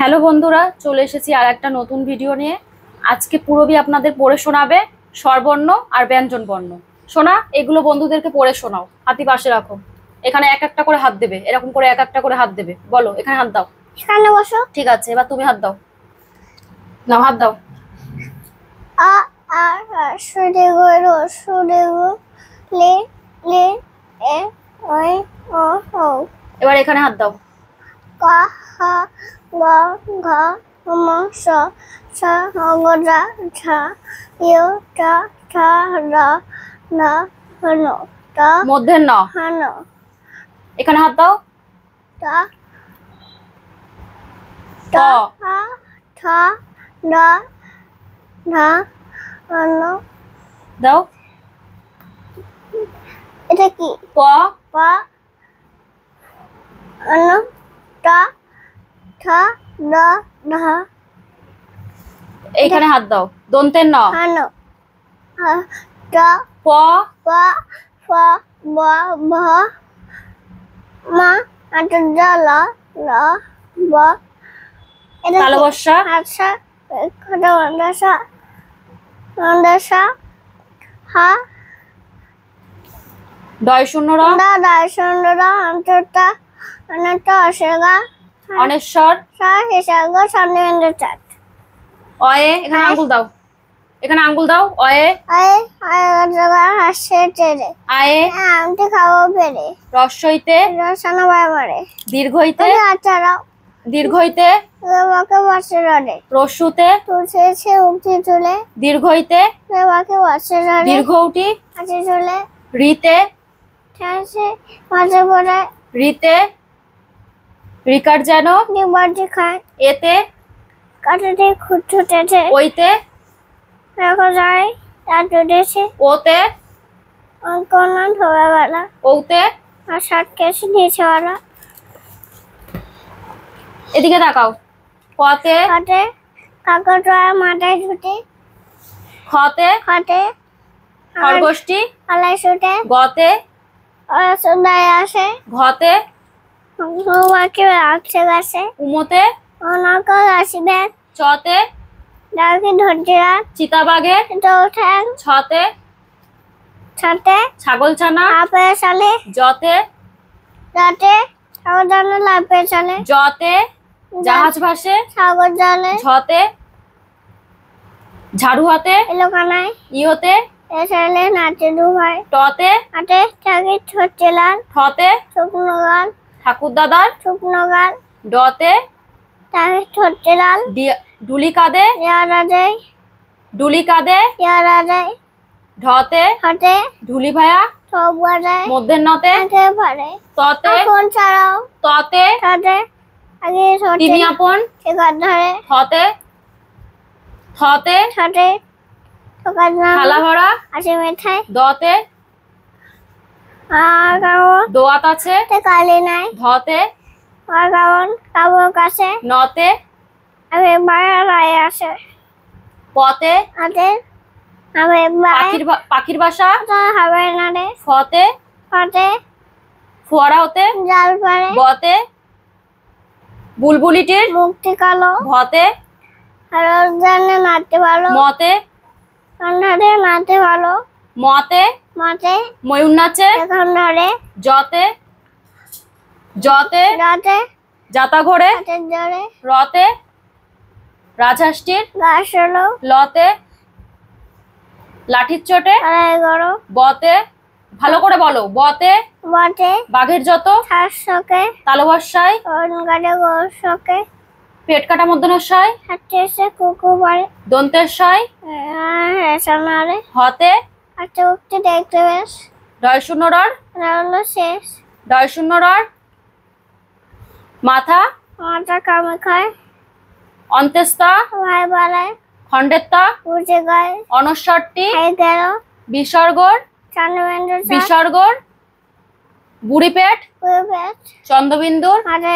Hello বন্ধুরা, চলে এসেছি আর একটা নতুন ভিডিও নিয়ে। আজকে পুরবি আপনাদের পড়ে শোনাবে স্বরবর্ণ আর ব্যঞ্জন বর্ণ। শোনা, এগুলো বন্ধুদেরকে পড়ে শোনাও। হাতি পাশে রাখো, এখানে এক একটা করে হাত দেবে, এরকম করে এক একটা করে হাত দেবে। বলো, এখানে হাত দাও, এখানে বসো। ঠিক আছে, এবার তুমি হাত দাও। নাও, হাত দাও। আ আ সুরে গো সুরে গো লে লে এ ওই ও ও। এবার এখানে হাত দাও। ক খ গ ঘ ম স স গ ঝ ঝ ইয় ট ঠ র ন ন ট মধ্যে ন। ন। এখানে হাত দাও। ট ট ঠ ড ঢ ন। দাও। এটা কি? প প ন ট ঠ ড ঢ। এইখানে হাত দাও। দন্তের ন। ন ট প প ফ ব ভ ম জ ল ল ব। এটা তালবস্যা। আচ্ছা, কত দশা দশা হ ডয় শূন্য র। দায় সুন্দর অন্তরটা অনন্ত অসেগা অনেশ্বর। হিসাগ সন্নিবেন্দ্র চাট। অয়ে, এখানে আঙ্গুল দাও, এখানে আঙ্গুল দাও। অয়ে আয় আয় জগা হাসে চেরে আয়ে আমটি খাবো পেরে রস্বইতে রসানো বাই মারে দীর্ঘইতে আচারাও দীর্ঘইতে তোমাকে বসে রড়ে রস্যুতে তুলছে উঠি তুলে দীর্ঘইতে তোমাকে বসে রড়ে দীর্ঘ উঠি আছে চলে রিতে ঠেসে মাঝে পড়ে রিতে রিকার যেন ডিবাটি খায় এতে কাটাতে খুঁট ছুটেছে ওইতে দেখা যায় তার চুটেছে ওতে অঙ্কনা ধোয়া বেলা ওতে। আর শার্ট কেসে নিয়েছে ওরা এদিকে তাকাও। পতে খাটে কাকড়া মাথায় ছুটে খতে খাটে খরগোষ্ঠী আলাই ছুটে গতে ওরা সুদায় আসে ঘতে তোমাকে আসছে গাছে উমতে ওনাকে আসবে চতে ডাকি ধরছিরা চিতাবাঘের তো ঠ্যাং ছতে ছাতে ছাগলছানা আপে চালে জতে রাতে সাবধানে লাপে চালে জতে জাহাজ ভাসে সাগর জালে ঝতে ঝাড়ু হাতে এলো কানায় ইহতে এসালে নাচে দু ভাই টতে হাতে চাকি ছড়ছে লাল ঠতে শুকনো গাল ঠাকুর দাদার শুকনো গাল ডতে চাকি ছড়ছে লাল ডুলি কাঁদে ইয়ারা যায় ডুলি কাঁদে ইয়ারা যায় ঢতে হাতে ঢুলি ভায়া সব বাজায় মধ্যে নতে আগে পারে ততে এখন ছাড়াও ততে তাতে আগে ছড়ছে তিনি আপন শেখার ধরে থতে থতে ছটে ঠোকার নাম থালা ভরা আছে মেঠাই দতে আর কারণ দোয়াত আছে কালি নাই ধতে আর কারণ কাবর কাছে নতে আমি বাইরে আসে পতে হাতে আমি পাখির বাসা হবে না রে ফতে হাতে ফোয়ারা হতে জাল পারে বতে বুলবুলিটির মুক্তি কালো ভতে আর জানে নাচতে ভালো মতে সন্ধ্যাতে নাচতে ভালো মতে মাতে ময়ূর নাচে এখন ধরে জতে জতে রাতে জাতা ঘোড়ে হাতের জোরে রতে রাজহাঁসটির গাছ হলো লতে লাঠির চোটে আড়াই গরো বতে ভালো করে বলো। বতে বটে বাঘের যত শাসককে তালবস্যায় অরুণ গাড়ে গোসকে পেট কাটা মধ্যনস্যায় হাতে এসে কুকুর পারে দন্তের সায় সোনারে হতে হাতে উঠতে দেখতে বেশ ডয় শূন্য রর হলো শেষ ডয় শূন্য রর মাথা মাথা কামে খায় অন্ত্যেস্তা ভাই বাড়ায় খণ্ডেত্তা উঠে গায়ে অনস্বরটি খাই গেল বিসর্গর চন্দ্রবেন্দ্র বিসর্গর বুড়ি পেট পেট চন্দ্রবিন্দুর হাতে